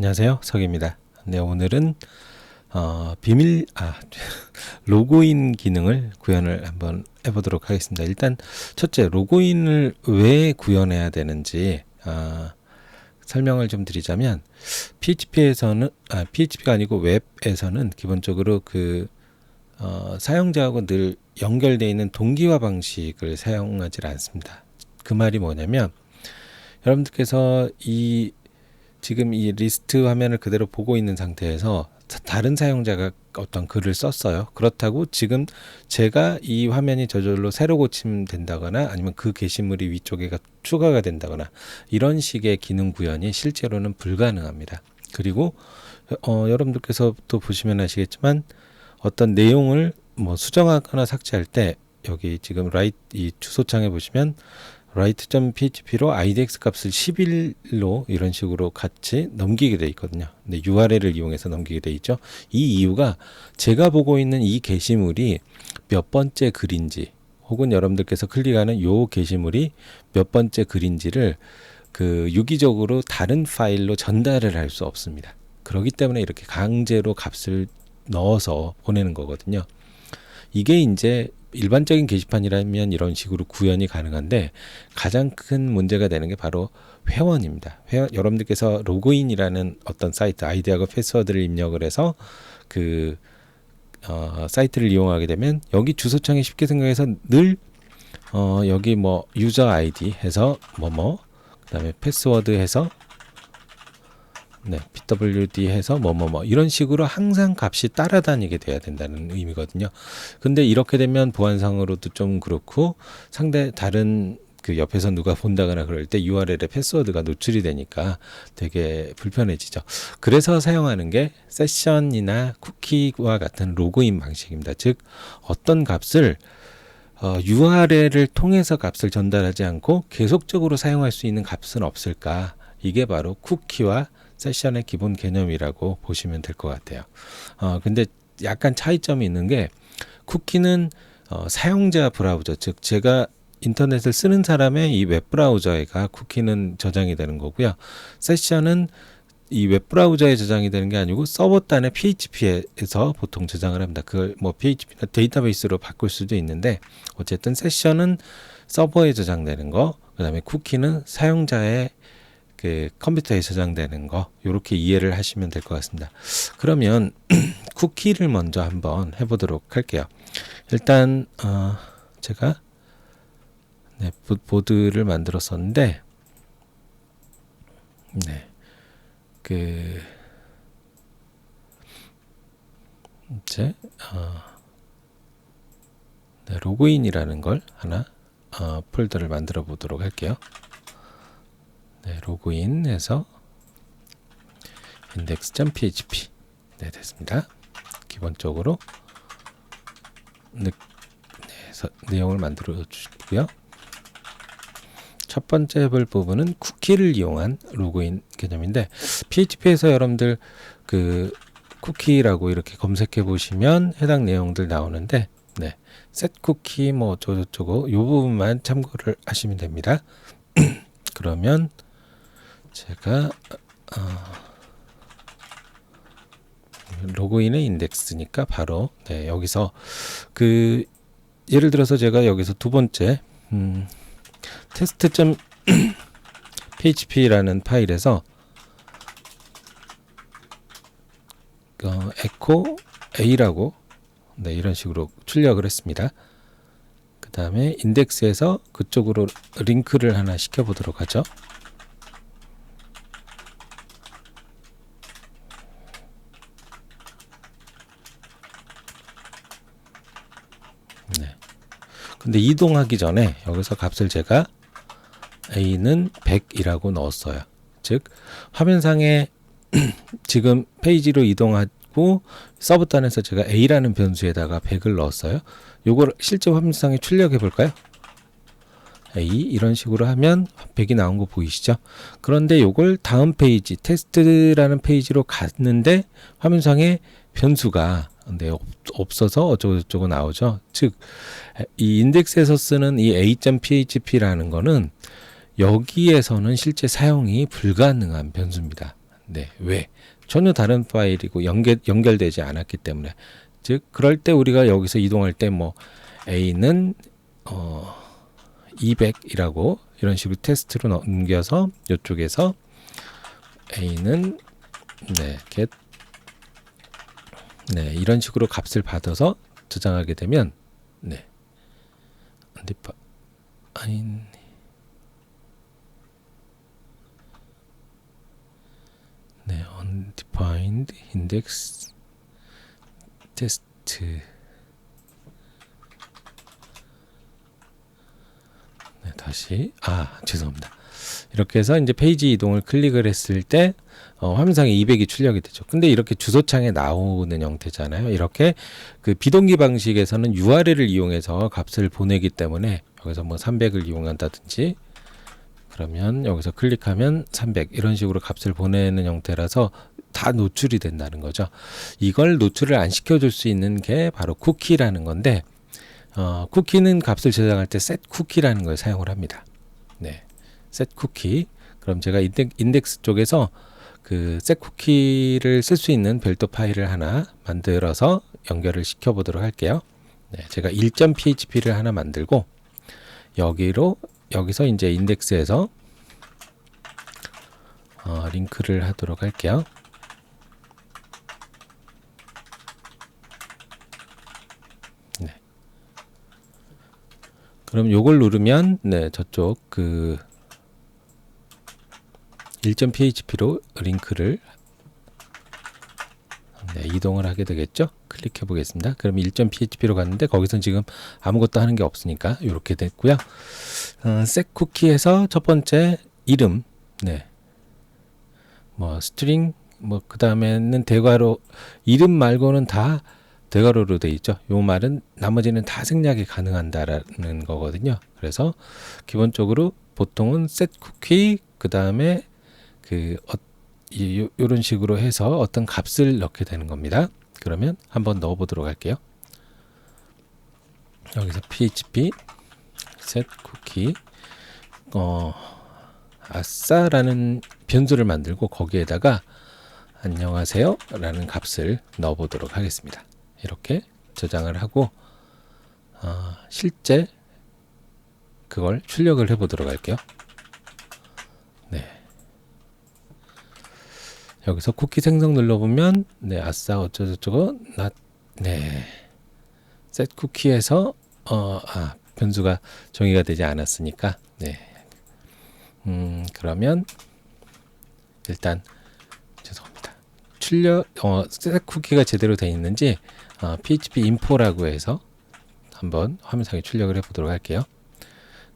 안녕하세요, 석입니다. 네, 오늘은 로그인 기능을 구현을 한번 해보도록 하겠습니다. 일단 첫째, 로그인을 왜 구현해야 되는지 설명을 좀 드리자면, PHP가 아니고 웹에서는 기본적으로 사용자하고 늘 연결되어 있는 동기화 방식을 사용하지 않습니다. 그 말이 뭐냐면, 여러분들께서 지금 이 리스트 화면을 그대로 보고 있는 상태에서 다른 사용자가 어떤 글을 썼어요. 그렇다고 지금 제가 이 화면이 저절로 새로 고치면 된다거나 아니면 그 게시물이 위쪽에 추가가 된다거나 이런 식의 기능 구현이 실제로는 불가능합니다. 그리고 여러분들께서 또 보시면 아시겠지만 어떤 내용을 수정하거나 삭제할 때 여기 지금 이 주소창에 보시면 write.php로 idx 값을 11로 이런 식으로 같이 넘기게 돼 있거든요. 근데 URL을 이용해서 넘기게 돼 있죠. 이 이유가 제가 보고 있는 이 게시물이 몇 번째 글인지 혹은 여러분들께서 클릭하는 요 게시물이 몇 번째 글인지를 유기적으로 다른 파일로 전달을 할 수 없습니다. 그렇기 때문에 이렇게 강제로 값을 넣어서 보내는 거거든요. 이게 이제 일반적인 게시판이라면 이런 식으로 구현이 가능한데 가장 큰 문제가 되는 게 바로 회원입니다. 여러분들께서 로그인이라는 어떤 사이트 아이디하고 패스워드를 입력을 해서 사이트를 이용하게 되면 여기 주소창에 쉽게 생각해서 늘 여기 유저 아이디 해서 그다음에 패스워드 해서 pwd 해서 이런 식으로 항상 값이 따라다니게 돼야 된다는 의미거든요. 근데 이렇게 되면 보안상으로도 좀 그렇고 다른 옆에서 누가 본다거나 그럴 때 URL에 패스워드가 노출이 되니까 되게 불편해지죠. 그래서 사용하는 게 세션이나 쿠키와 같은 로그인 방식입니다. 즉 어떤 값을 URL을 통해서 값을 전달하지 않고 계속적으로 사용할 수 있는 값은 없을까? 이게 바로 쿠키와 세션의 기본 개념이라고 보시면 될 것 같아요. 근데 약간 차이점이 있는 게 쿠키는 사용자 브라우저, 즉 제가 인터넷을 쓰는 사람의 이 웹브라우저가 쿠키는 저장이 되는 거고요. 세션은 이 웹브라우저에 저장이 되는 게 아니고 서버단의 PHP에서 보통 저장을 합니다. 그걸 PHP나 데이터베이스로 바꿀 수도 있는데 어쨌든 세션은 서버에 저장되는 거, 그 다음에 쿠키는 사용자의 컴퓨터에 저장되는 거, 이렇게 이해를 하시면 될 것 같습니다. 그러면 쿠키를 먼저 한번 해보도록 할게요. 일단 제가 보드를 만들었었는데 이제 로그인이라는 걸 하나 폴더를 만들어 보도록 할게요. 로그인해서 index.php 됐습니다. 기본적으로 내용을 만들어 주시고요. 첫 번째 해볼 부분은 쿠키를 이용한 로그인 개념인데 PHP에서 여러분들 쿠키라고 이렇게 검색해 보시면 해당 내용들 나오는데 set 쿠키 어쩌고저쩌고 이 부분만 참고를 하시면 됩니다. 그러면 제가 로그인의 인덱스니까 바로 여기서 예를 들어서 제가 여기서 두 번째 test.php라는 파일에서 echo a라고 이런 식으로 출력을 했습니다. 그 다음에 인덱스에서 그쪽으로 링크를 하나 시켜 보도록 하죠. 근데 이동하기 전에 여기서 값을 제가 a는 100이라고 넣었어요. 즉 화면상에 지금 페이지로 이동하고 서브단에서 제가 a라는 변수에다가 100을 넣었어요. 요걸 실제 화면상에 출력해 볼까요? A 이런 식으로 하면 100이 나온 거 보이시죠? 그런데 요걸 다음 페이지 테스트라는 페이지로 갔는데 화면상에 변수가 없어서 어쩌고저쩌고 나오죠. 즉 이 인덱스에서 쓰는 이 a.php라는 거는 여기에서는 실제 사용이 불가능한 변수입니다. 네, 왜? 전혀 다른 파일이고 연결되지 않았기 때문에. 즉 그럴 때 우리가 여기서 이동할 때 뭐 A는 200이라고 이런 식으로 테스트로 넘겨서 이쪽에서 A는 get 이런 식으로 값을 받아서 저장하게 되면 undefined index test 다시 죄송합니다. 이렇게 해서 이제 페이지 이동을 클릭을 했을 때 화면상에 200이 출력이 되죠. 근데 이렇게 주소창에 나오는 형태잖아요. 이렇게 그 비동기 방식에서는 URL을 이용해서 값을 보내기 때문에 여기서 뭐 300을 이용한다든지 그러면 여기서 클릭하면 300 이런 식으로 값을 보내는 형태라서 다 노출이 된다는 거죠. 이걸 노출을 안 시켜줄 수 있는 게 바로 쿠키라는 건데 쿠키는 값을 저장할 때 set 쿠키라는 걸 사용을 합니다. set 쿠키. 그럼 제가 인덱스 쪽에서 그 set 쿠키를 쓸 수 있는 별도 파일을 하나 만들어서 연결을 시켜 보도록 할게요. 제가 1.php를 하나 만들고 여기서 이제 인덱스에서 링크를 하도록 할게요. 그럼 요걸 누르면 저쪽 그 1.php로 링크를 이동을 하게 되겠죠. 클릭해 보겠습니다. 그럼 1.php로 갔는데 거기선 지금 아무것도 하는 게 없으니까 이렇게 됐고요. set 쿠키에서 첫 번째 이름 뭐 스트링 그 다음에는 대괄호 이름 말고는 다 대괄호로 되어 있죠. 요 말은 나머지는 다 생략이 가능한다라는 거거든요. 그래서 기본적으로 보통은 set 쿠키 그 다음에 요런 식으로 해서 어떤 값을 넣게 되는 겁니다. 그러면 한번 넣어 보도록 할게요. 여기서 php set 쿠키 아싸라는 변수를 만들고 거기에다가 안녕하세요 라는 값을 넣어 보도록 하겠습니다. 이렇게 저장을 하고 실제 그걸 출력을 해 보도록 할게요. 여기서 쿠키 생성 눌러보면 아싸 어쩌고저쩌고 set 쿠키에서 변수가 정의가 되지 않았으니까 그러면 일단 죄송합니다. set 쿠키가 제대로 되어 있는지 php info라고 해서 한번 화면상에 출력을 해 보도록 할게요.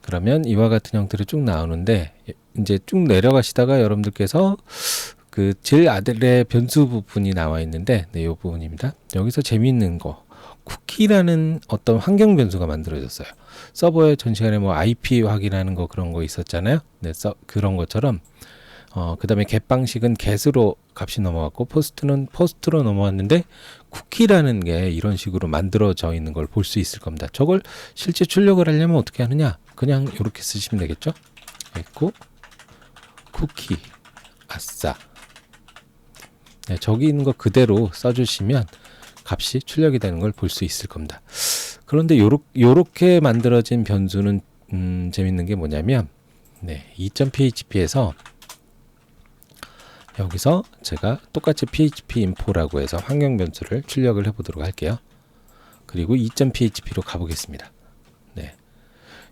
그러면 이와 같은 형태로 쭉 나오는데 이제 쭉 내려가시다가 여러분들께서 그 제일 아래에 변수 부분이 나와 있는데 이 부분입니다. 여기서 재미있는 거 쿠키라는 어떤 환경 변수가 만들어졌어요. 서버에 전 시간에 뭐 IP 확인하는 거 그런 거 있었잖아요. 그런 것처럼 그 다음에 get 방식은 get으로 값이 넘어갔고 post는 post로 넘어왔는데 쿠키라는 게 이런 식으로 만들어져 있는 걸 볼 수 있을 겁니다. 저걸 실제 출력을 하려면 어떻게 하느냐? 그냥 이렇게 쓰시면 되겠죠. 있고 쿠키 아싸 저기 있는 거 그대로 써주시면 값이 출력이 되는 걸 볼 수 있을 겁니다. 그런데 요렇게 만들어진 변수는 재밌는 게 뭐냐면 2.php에서 여기서 제가 똑같이 php info라고 해서 환경 변수를 출력을 해보도록 할게요. 그리고 2.php로 가보겠습니다.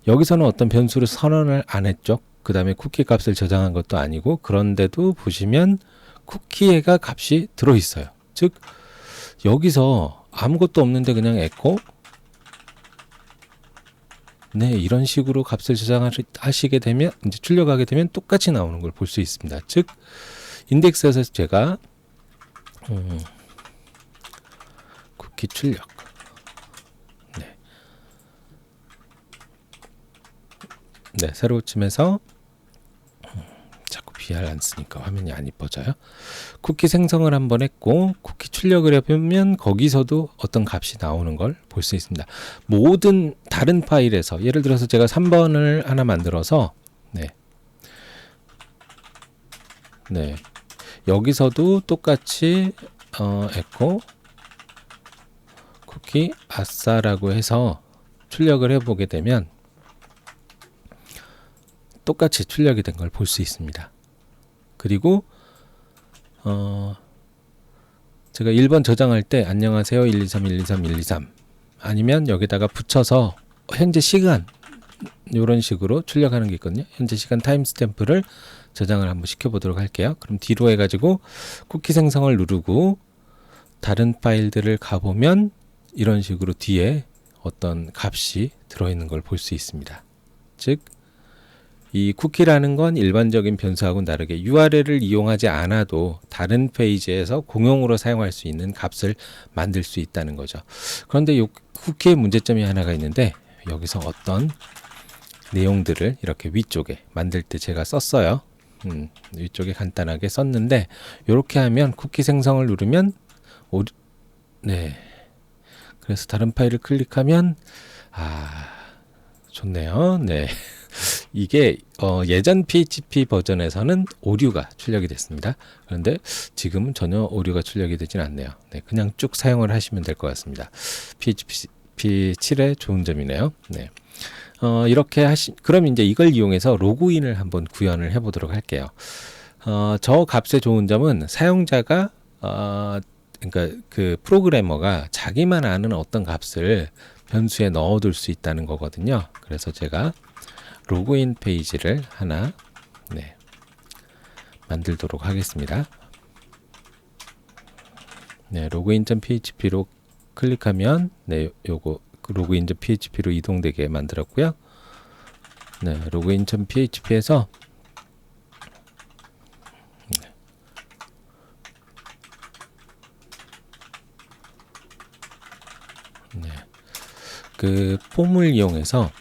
여기서는 어떤 변수를 선언을 안 했죠. 그 다음에 쿠키 값을 저장한 것도 아니고 그런데도 보시면 쿠키가 값이 들어있어요. 즉 여기서 아무것도 없는데 그냥 에코 이런 식으로 값을 저장하시게 되면 이제 출력하게 되면 똑같이 나오는 걸 볼 수 있습니다. 즉 인덱스에서 제가 쿠키 출력 새로 침해서 자꾸 BR 안 쓰니까 화면이 안 이뻐져요. 쿠키 생성을 한번 했고 쿠키 출력을 해보면 거기서도 어떤 값이 나오는 걸 볼 수 있습니다. 모든 다른 파일에서 예를 들어서 제가 3번을 하나 만들어서 여기서도 똑같이 에코 쿠키 아싸라고 해서 출력을 해보게 되면 똑같이 출력이 된 걸 볼 수 있습니다. 그리고 제가 1번 저장할 때 안녕하세요 123 123 123 아니면 여기다가 붙여서 현재 시간 이런 식으로 출력하는 게 있거든요. 현재 시간 타임스탬프를 저장을 한번 시켜보도록 할게요. 그럼 뒤로 해가지고 쿠키 생성을 누르고 다른 파일들을 가보면 이런 식으로 뒤에 어떤 값이 들어있는 걸 볼 수 있습니다. 즉 이 쿠키라는 건 일반적인 변수하고는 다르게 URL을 이용하지 않아도 다른 페이지에서 공용으로 사용할 수 있는 값을 만들 수 있다는 거죠. 그런데 이 쿠키의 문제점이 하나가 있는데 여기서 어떤 내용들을 이렇게 위쪽에 만들 때 제가 썼어요. 위쪽에 간단하게 썼는데 이렇게 하면 쿠키 생성을 누르면 네. 그래서 다른 파일을 클릭하면 좋네요. 네. 이게 예전 PHP 버전에서는 오류가 출력이 됐습니다. 그런데 지금은 전혀 오류가 출력이 되진 않네요. 네, 그냥 쭉 사용을 하시면 될 것 같습니다. PHP 7의 좋은 점이네요. 네. 이렇게 그럼 이제 이걸 이용해서 로그인을 한번 구현을 해보도록 할게요. 저 값의 좋은 점은 사용자가 그러니까 그 프로그래머가 자기만 아는 어떤 값을 변수에 넣어둘 수 있다는 거거든요. 그래서 제가 로그인 페이지를 하나 만들도록 하겠습니다. 네, 로그인.php로 클릭하면 요거 로그인.php로 이동되게 만들었고요. 네, 로그인.php에서 그 폼을 이용해서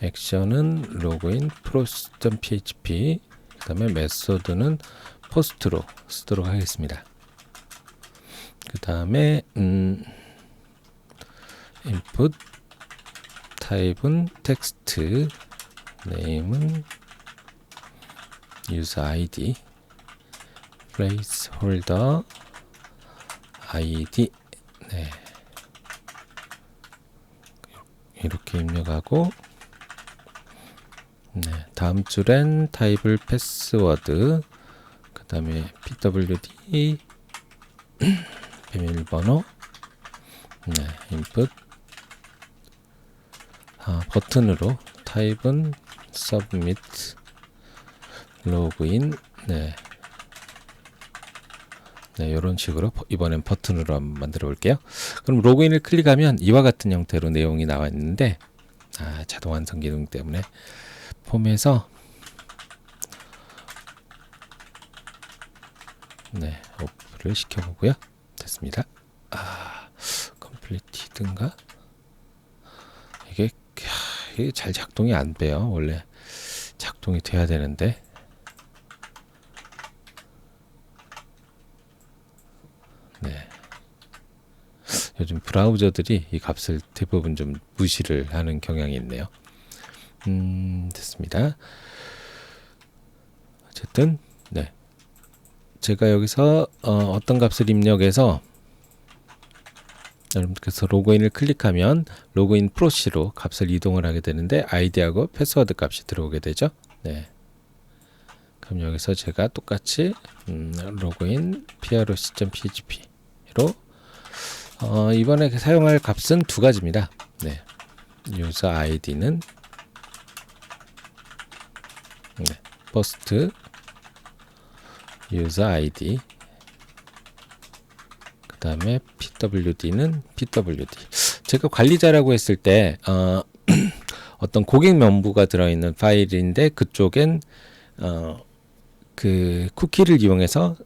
액션은 로그인 process.php 그 다음에 메소드는 포스트로 쓰도록 하겠습니다. 그 다음에 input 타입은 텍스트 name은 user id placeholder id 네. 이렇게 입력하고 네, 다음 줄엔 타입을 패스워드 그 다음에 pwd 비밀번호 네, input 버튼으로 타입은 submit login 네, 이런 식으로 이번엔 버튼으로 한번 만들어 볼게요. 그럼 로그인을 클릭하면 이와 같은 형태로 내용이 나와 있는데 자동 완성 기능 때문에 폼에서 오프를 시켜보고요. 됐습니다. 컴플리티드인가? 이게 잘 작동이 안 돼요. 원래 작동이 돼야 되는데 요즘 브라우저들이 이 값을 대부분 좀 무시를 하는 경향이 있네요. 됐습니다. 어쨌든 제가 여기서 어떤 값을 입력해서 여러분께서 로그인을 클릭하면 로그인 프로시로 값을 이동을 하게 되는데 아이디하고 패스워드 값이 들어오게 되죠. 그럼 여기서 제가 똑같이 로그인 proc.php로 이번에 사용할 값은 두 가지입니다. 유저 아이디는 first 유저 아이디 그 다음에 pwd는 pwd. 제가 관리자라고 했을 때 어떤 고객 명부가 들어있는 파일인데 그쪽엔 그 쿠키를 이용해서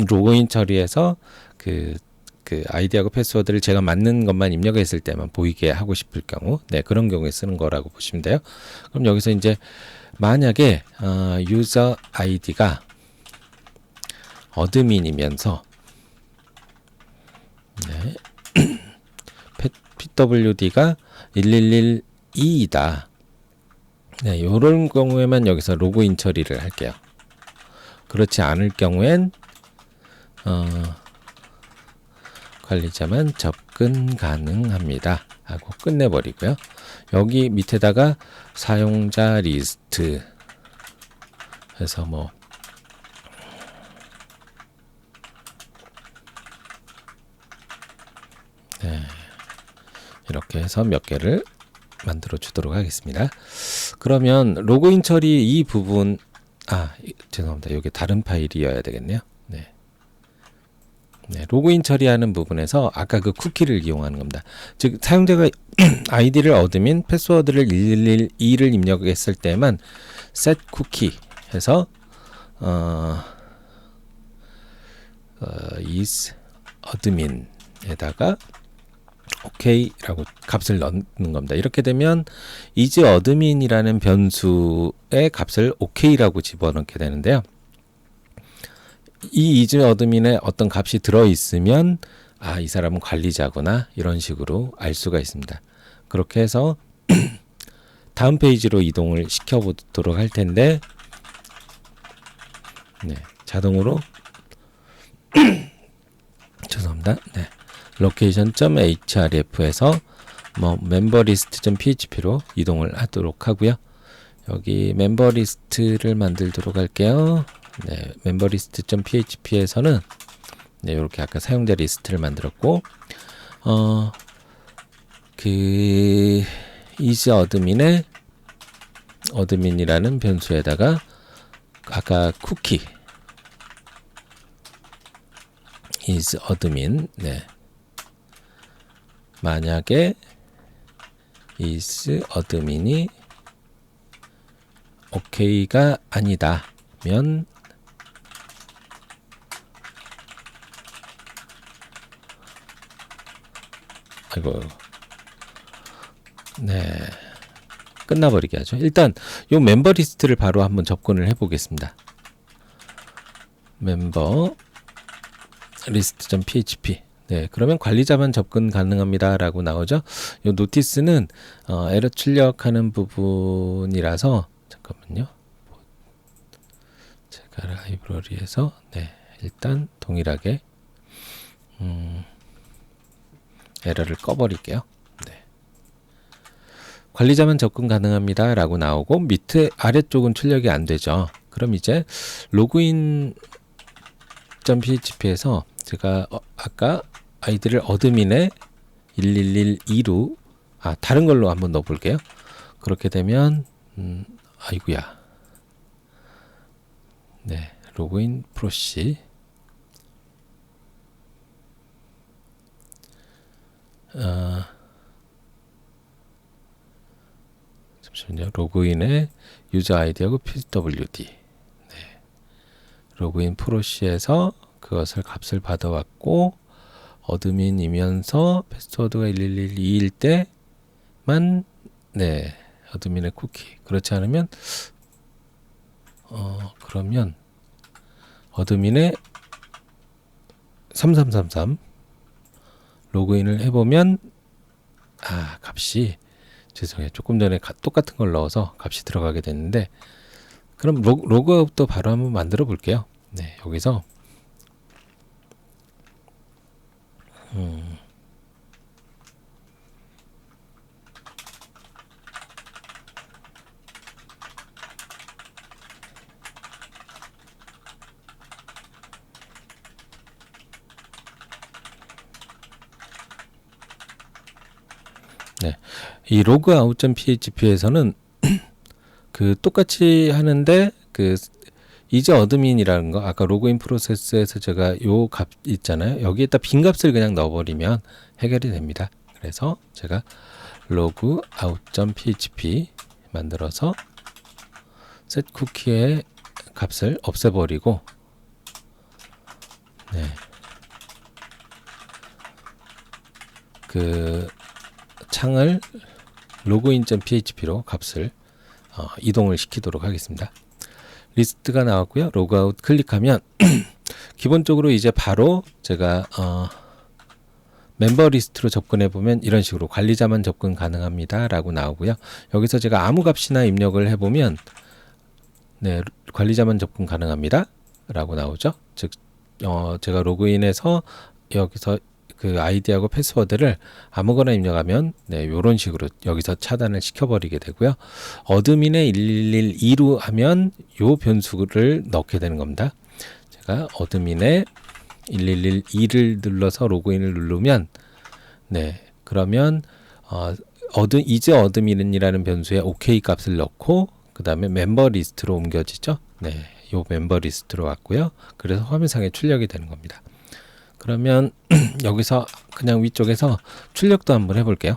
로그인 처리해서 그 아이디하고 패스워드를 제가 맞는 것만 입력했을 때만 보이게 하고 싶을 경우 그런 경우에 쓰는 거라고 보시면 돼요. 그럼 여기서 이제 만약에 유저 아이디가 어드민이면서 pwd가 1112이다. 이런 경우에만 여기서 로그인 처리를 할게요. 그렇지 않을 경우엔 관리자만 접근 가능합니다 하고 끝내버리고요. 여기 밑에다가 사용자 리스트 해서 뭐 이렇게 해서 몇 개를 만들어 주도록 하겠습니다. 그러면 로그인 처리 이 부분 죄송합니다. 여기 다른 파일이어야 되겠네요. 네, 로그인 처리하는 부분에서 아까 그 쿠키를 이용하는 겁니다. 즉 사용자가 아이디를 얻으면 패스워드를 112를 입력했을 때만 set 쿠키 해서 is admin에다가 OK라고 값을 넣는 겁니다. 이렇게 되면 is admin이라는 변수의 값을 OK라고 집어넣게 되는데요. 이 is admin에 어떤 값이 들어있으면 이 사람은 관리자구나 이런 식으로 알 수가 있습니다. 그렇게 해서 다음 페이지로 이동을 시켜보도록 할 텐데 자동으로 죄송합니다. location.href에서 memberlist.php로 이동을 하도록 하고요. 여기 memberlist를 만들도록 할게요. memberlist.php에서는 이렇게 아까 사용자 리스트를 만들었고 그 is admin의 admin이라는 변수에다가 아까 쿠키 is admin 만약에 is admin이 OK가 아니다면 끝나버리게 하죠. 일단 요 멤버 리스트를 바로 한번 접근을 해 보겠습니다. 멤버 리스트.php 그러면 관리자만 접근 가능합니다 라고 나오죠. 요 노티스는 에러 출력하는 부분이라서 잠깐만요. 제가 라이브러리에서 일단 동일하게 에러를 꺼버릴게요. 관리자만 접근 가능합니다 라고 나오고 밑에 아래쪽은 출력이 안 되죠. 그럼 이제 로그인.php에서 제가 아까 아이디를 어드민에 1112로 다른 걸로 한번 넣어 볼게요. 그렇게 되면 아이구야 로그인 프로시 잠시만요. 로그인에 유저 아이디하고 pwd 로그인 프로시에서 그것을 값을 받아왔고 어드민이면서 패스워드가 1112일 때만 어드민의 쿠키 그렇지 않으면 그러면 어드민의 3333 로그인을 해보면 값이 죄송해요. 조금 전에 똑같은 걸 넣어서 값이 들어가게 됐는데 그럼 로그아웃도 바로 한번 만들어 볼게요. 여기서 이 logout.php에서는 그 똑같이 하는데 그 이제 어드민이라는 거 아까 로그인 프로세스에서 제가 요 값 있잖아요. 여기에다 빈 값을 그냥 넣어버리면 해결이 됩니다. 그래서 제가 logout.php 만들어서 set 쿠키의 값을 없애버리고 그 창을 login.php로 값을 이동을 시키도록 하겠습니다. 리스트가 나왔고요. 로그아웃 클릭하면 기본적으로 이제 바로 제가 멤버 리스트로 접근해 보면 이런 식으로 관리자만 접근 가능합니다 라고 나오고요. 여기서 제가 아무 값이나 입력을 해보면 관리자만 접근 가능합니다 라고 나오죠. 즉 제가 로그인해서 여기서 그 아이디하고 패스워드를 아무거나 입력하면 이런 식으로 여기서 차단을 시켜버리게 되고요. 어드민의 1112로 하면 요 변수를 넣게 되는 겁니다. 제가 어드민의 1112를 눌러서 로그인을 누르면 그러면 이제 어드민이라는 변수에 OK 값을 넣고 그 다음에 멤버 리스트로 옮겨지죠. 요 멤버 리스트로 왔고요. 그래서 화면상에 출력이 되는 겁니다. 그러면 여기서 그냥 위쪽에서 출력도 한번 해볼게요.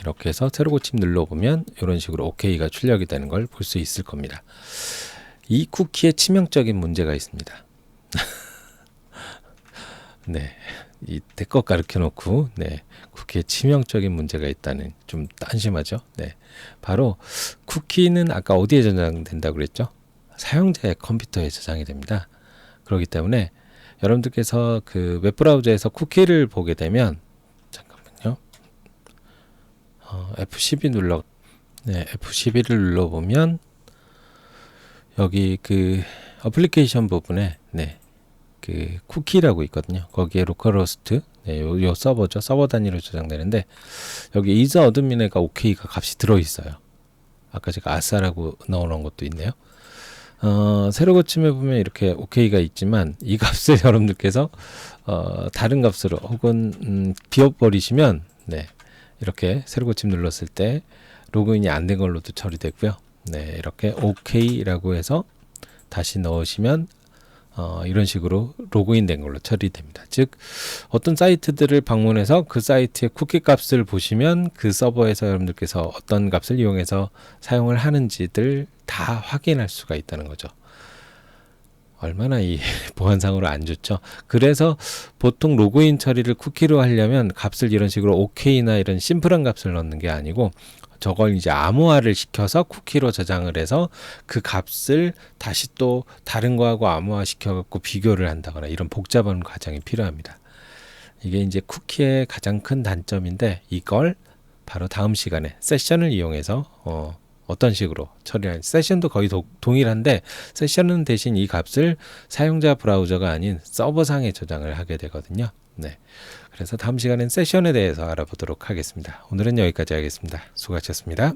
이렇게 해서 새로 고침 눌러보면 이런 식으로 OK가 출력이 되는 걸 볼 수 있을 겁니다. 이 쿠키에 치명적인 문제가 있습니다. 이 대껏 가르쳐 놓고 쿠키에 치명적인 문제가 있다는, 좀 안심하죠. 바로 쿠키는 아까 어디에 저장된다고 그랬죠? 사용자의 컴퓨터에 저장이 됩니다. 그렇기 때문에 여러분들께서 그 웹브라우저에서 쿠키를 보게 되면, 잠깐만요. F12 F12를 눌러보면 여기 그 어플리케이션 부분에 그 쿠키라고 있거든요. 거기에 로컬호스트 요 서버죠. 서버 단위로 저장되는데 여기 is 어드민에가 OK가 값이 들어있어요. 아까 제가 아싸라고 넣어놓은 것도 있네요. 새로 고침해 보면 이렇게 OK가 있지만 이 값을 여러분들께서 다른 값으로 혹은 비워버리시면 이렇게 새로 고침 눌렀을 때 로그인이 안 된 걸로도 처리되고요. 이렇게 OK라고 해서 다시 넣으시면 이런 식으로 로그인 된 걸로 처리됩니다. 즉 어떤 사이트들을 방문해서 그 사이트의 쿠키 값을 보시면 그 서버에서 여러분들께서 어떤 값을 이용해서 사용을 하는지들 다 확인할 수가 있다는 거죠. 얼마나 이 보안상으로 안 좋죠. 그래서 보통 로그인 처리를 쿠키로 하려면 값을 이런 식으로 OK나 이런 심플한 값을 넣는 게 아니고 저걸 이제 암호화를 시켜서 쿠키로 저장을 해서 그 값을 다시 또 다른 거하고 암호화 시켜갖고 비교를 한다거나 이런 복잡한 과정이 필요합니다. 이게 이제 쿠키의 가장 큰 단점인데 이걸 바로 다음 시간에 세션을 이용해서 어떤 식으로 처리하는, 세션도 거의 동일한데 세션은 대신 이 값을 사용자 브라우저가 아닌 서버상에 저장을 하게 되거든요. 그래서 다음 시간엔 세션에 대해서 알아보도록 하겠습니다. 오늘은 여기까지 하겠습니다. 수고하셨습니다.